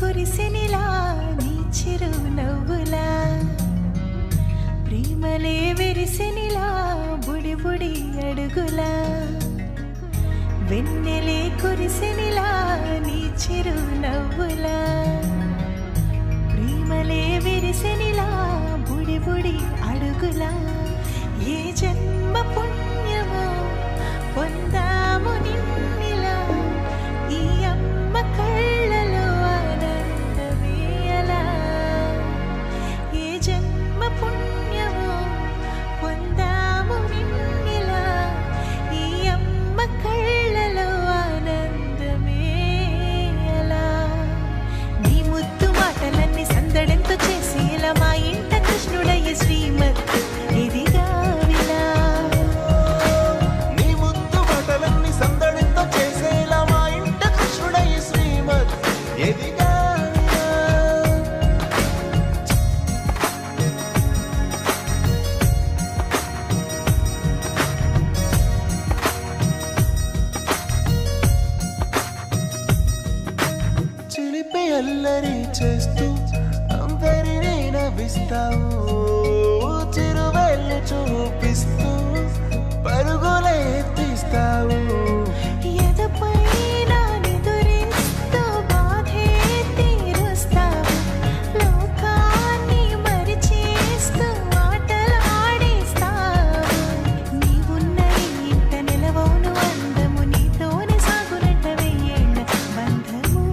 కురిసెనిలా నీ చిరు నవ్వులా ప్రేమలే విరిసెనిలా బుడి బుడి అడుగులా వెన్నెలే కురిసెనిలా నీ చిరు నవ్వులా ప్రేమలే విరిసెనిలా బుడి బుడి అడుగులా ఏ జన్మ పుణ్యమో పొందాము నిన్నిలా ఈ అమ్మ కళ్ళలో ఆనందమే అలా ఏ జన్మ పుణ్యమో పొందాము నిన్నిలా ఈ అమ్మ కళ్ళలో ఆనందమే అలా నీ ముద్దు మాటలన్నీ సందడంతో చేసి ఇలా మా ఇంట కృష్ణుడయ్య శ్రీమత్ ఇదిగా విలా నీ ముద్దు మాటలన్నీ సందడితో చేసేలా మా ఇంట కృష్ణుడయ్య శ్రీమత్ ఎదిగా చిలిపి అల్లరి చేస్తూ అందరినీ నవ్విస్తావు చిరువెల్లు చూపిస్తూ పరుగులే తీస్తావు ఎదపై నా నిదురిస్తూ బాధే తీరుస్తావు లోకాన్ని మరిచేస్తూ ఆటలాడిస్తావు నీవున్న ఇంత నిలవవును అందము నీతోనే సాగునట్ట వెయ్యేళ్ళ బంధము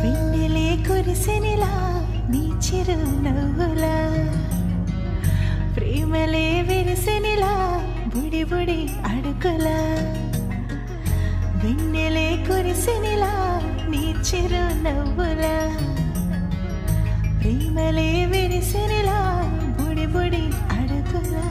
వెన్నెలే కురిసెనిలా నీ చిరు నవ్వులా ప్రేమలే విరిసెనిలా బుడి బుడి అడుగులా వెన్నెలే కురిసెనిలా నీ చిరు నవ్వులా ప్రేమలే విరిసెనిలా బుడి బుడి అడుగులా